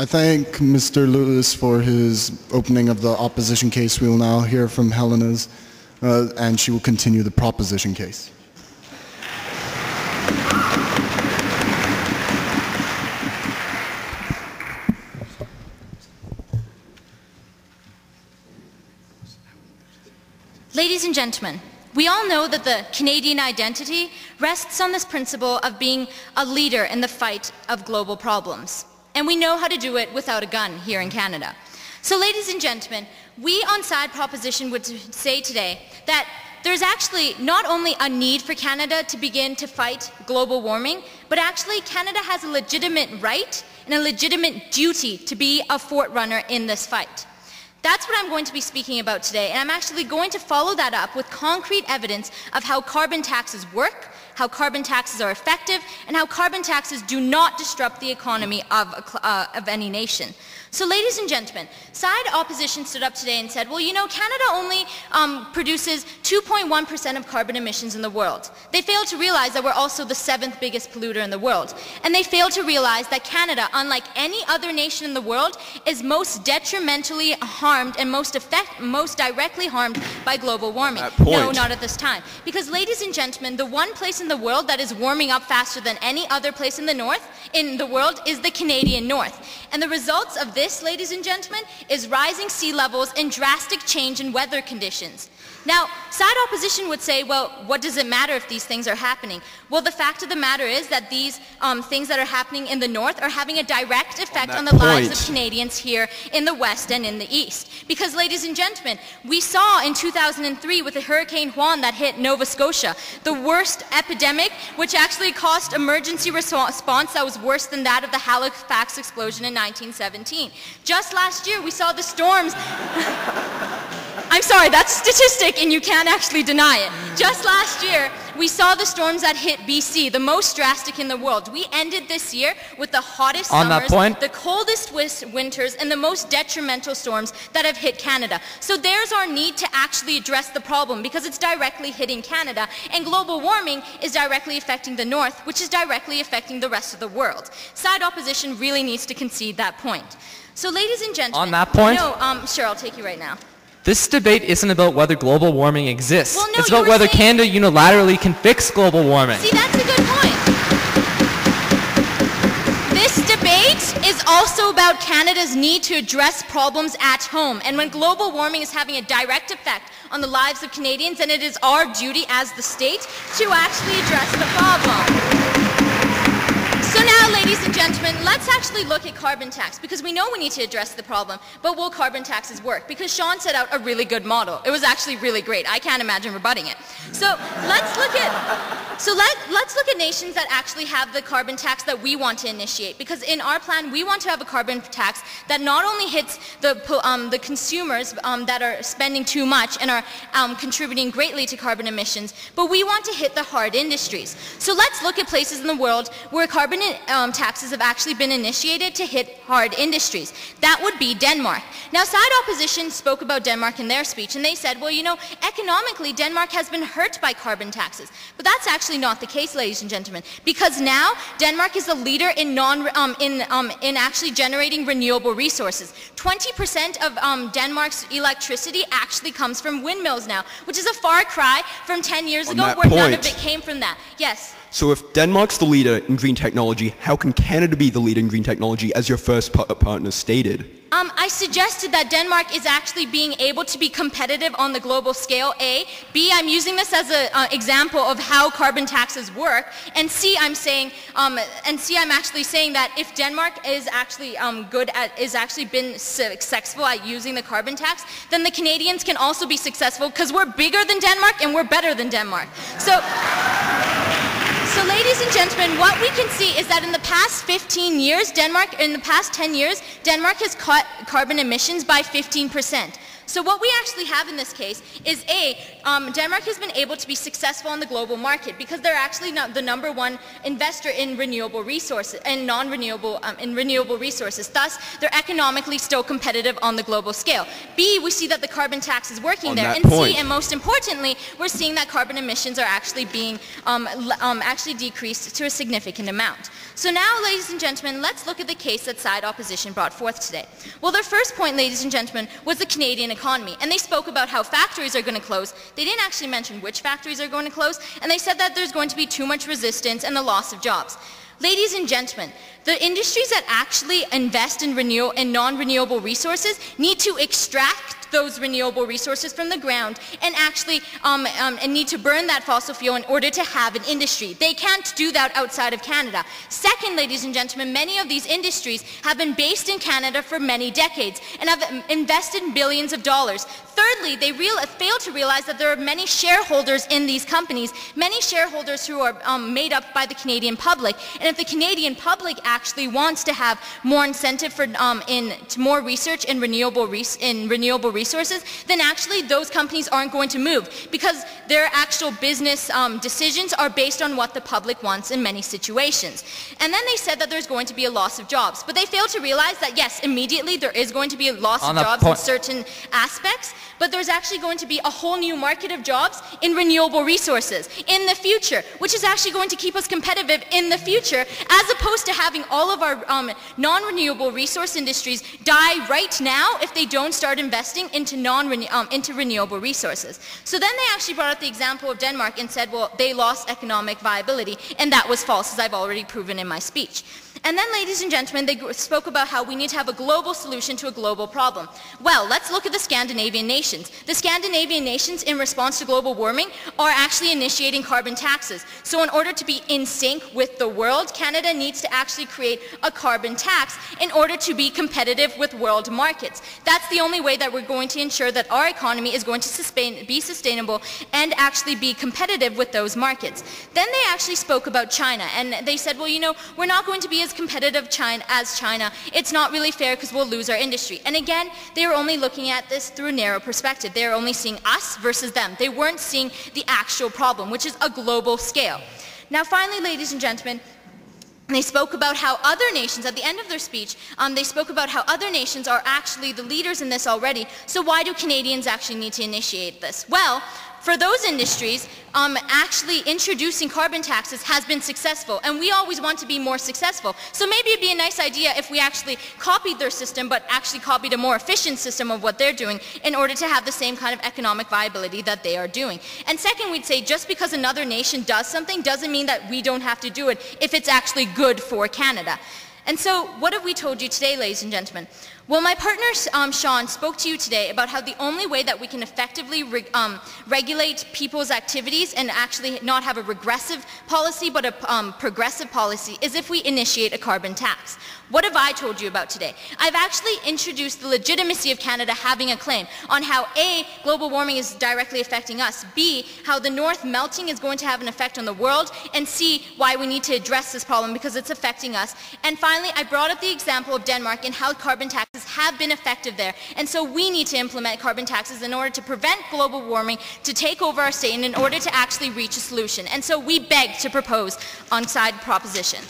I thank Mr. Lewis for his opening of the opposition case. We will now hear from Helena's, and she will continue the proposition case. Ladies and gentlemen, we all know that the Canadian identity rests on this principle of being a leader in the fight of global problems. And we know how to do it without a gun here in Canada. So ladies and gentlemen, we on Side Proposition would say today that there's actually not only a need for Canada to begin to fight global warming, but actually Canada has a legitimate right and a legitimate duty to be a forerunner in this fight. That's what I'm going to be speaking about today, and I'm actually going to follow that up with concrete evidence of how carbon taxes work, how carbon taxes are effective, and how carbon taxes do not disrupt the economy of any nation. So ladies and gentlemen, Side Opposition stood up today and said, well, you know, Canada only produces 2.1% of carbon emissions in the world. They failed to realize that we're also the 7th biggest polluter in the world. And they failed to realize that Canada, unlike any other nation in the world, is most detrimentally harmed and most directly harmed by global warming. No, not at this time. Because ladies and gentlemen, the one place in the world that is warming up faster than any other place in the world is the Canadian North. And the results of this, ladies and gentlemen, is rising sea levels and drastic change in weather conditions. Now, Side Opposition would say, well, what does it matter if these things are happening? Well, the fact of the matter is that these things that are happening in the north are having a direct effect on the lives of Canadians here in the west and in the east. Because, ladies and gentlemen, we saw in 2003 with the Hurricane Juan that hit Nova Scotia, the worst epidemic, which actually caused emergency response that was worse than that of the Halifax explosion in 1917. Just last year, we saw the storms... I'm sorry, that's a statistic and you can't actually deny it. Just last year, we saw the storms that hit BC, the most drastic in the world. We ended this year with the hottest summers, the coldest winters, and the most detrimental storms that have hit Canada. So there's our need to actually address the problem because it's directly hitting Canada, and global warming is directly affecting the North, which is directly affecting the rest of the world. Side Opposition really needs to concede that point. So ladies and gentlemen... On that point? No, sure, I'll take you right now. This debate isn't about whether global warming exists. Well, no, it's about whether Canada unilaterally can fix global warming. See, that's a good point. This debate is also about Canada's need to address problems at home. And when global warming is having a direct effect on the lives of Canadians, then it is our duty as the state to actually address the problem. So now, ladies and gentlemen, let's actually look at carbon tax, because we know we need to address the problem, but will carbon taxes work? Because Sean set out a really good model. It was actually really great. I can't imagine rebutting it. So let's look at nations that actually have the carbon tax that we want to initiate, because in our plan, we want to have a carbon tax that not only hits the consumers that are spending too much and are contributing greatly to carbon emissions, but we want to hit the hard industries. So let's look at places in the world where carbon taxes have actually been initiated to hit hard industries. That would be Denmark. Now, Side Opposition spoke about Denmark in their speech, and they said, well, you know, economically, Denmark has been hurt by carbon taxes. But that's actually not the case, ladies and gentlemen, because now Denmark is a leader in actually generating renewable resources. 20% of Denmark's electricity actually comes from windmills now, which is a far cry from 10 years ago where none of it came from that. Yes? So if Denmark's the leader in green technology, how can Canada be the leader in green technology, as your first partner stated? I suggested that Denmark is actually being able to be competitive on the global scale, A. B, I'm using this as an example of how carbon taxes work. And C, I'm actually saying that if Denmark is actually been successful at using the carbon tax, then the Canadians can also be successful because we're bigger than Denmark and we're better than Denmark. So ladies and gentlemen, what we can see is that in the past 15 years, in the past 10 years, Denmark has cut carbon emissions by 15%. So what we actually have in this case is Denmark has been able to be successful on the global market because they're actually not the #1 investor in renewable resources and renewable resources. Thus, they're economically still competitive on the global scale. B, we see that the carbon tax is working there. And C, and most importantly, we're seeing that carbon emissions are actually being actually decreased to a significant amount. So now, ladies and gentlemen, let's look at the case that side opposition brought forth today. Well, their first point, ladies and gentlemen, was the Canadian economy. And they spoke about how factories are going to close. They didn't actually mention which factories are going to close. And they said that there's going to be too much resistance and the loss of jobs. Ladies and gentlemen, the industries that actually invest in non-renewable resources need to extract those renewable resources from the ground and actually and need to burn that fossil fuel in order to have an industry. They can't do that outside of Canada. Second, ladies and gentlemen, many of these industries have been based in Canada for many decades and have invested billions of dollars. Thirdly, they fail to realize that there are many shareholders in these companies, many shareholders who are made up by the Canadian public. And if the Canadian public actually wants to have more incentive for more research in renewable resources, then actually those companies aren't going to move because their actual business decisions are based on what the public wants in many situations. And then they said that there's going to be a loss of jobs. But they fail to realize that, yes, immediately there is going to be a loss of jobs in certain aspects, but there's actually going to be a whole new market of jobs in renewable resources in the future, which is actually going to keep us competitive in the future, as opposed to having all of our non-renewable resource industries die right now if they don't start investing into renewable resources. So then they actually brought up the example of Denmark and said, well, they lost economic viability, and that was false, as I've already proven in my speech. And then, ladies and gentlemen, they spoke about how we need to have a global solution to a global problem. Well, let's look at the Scandinavian nations. The Scandinavian nations, in response to global warming, are actually initiating carbon taxes. So in order to be in sync with the world, Canada needs to actually create a carbon tax in order to be competitive with world markets. That's the only way that we're going to ensure that our economy is going to be sustainable and actually be competitive with those markets. Then they actually spoke about China, and they said, well, you know, we're not going to be as competitive as China. It's not really fair because we'll lose our industry. And again, they were only looking at this through a narrow perspective. They were only seeing us versus them. They weren't seeing the actual problem, which is a global scale. Now finally, ladies and gentlemen, they spoke about how other nations, at the end of their speech, they spoke about how other nations are actually the leaders in this already. So why do Canadians actually need to initiate this? Well, for those industries, actually introducing carbon taxes has been successful, and we always want to be more successful. So maybe it'd be a nice idea if we actually copied their system, but actually copied a more efficient system of what they're doing in order to have the same kind of economic viability that they are doing. And second, we'd say just because another nation does something doesn't mean that we don't have to do it if it's actually good for Canada. And so what have we told you today, ladies and gentlemen? Well, my partner, Sean, spoke to you today about how the only way that we can effectively regulate people's activities and actually not have a regressive policy but a progressive policy is if we initiate a carbon tax. What have I told you about today? I've actually introduced the legitimacy of Canada having a claim on how A, global warming is directly affecting us, B, how the North melting is going to have an effect on the world, and C, why we need to address this problem because it's affecting us. And finally, I brought up the example of Denmark and how carbon taxes have been effective there. And so we need to implement carbon taxes in order to prevent global warming, to take over our state, and in order to actually reach a solution. And so we beg to propose on side proposition.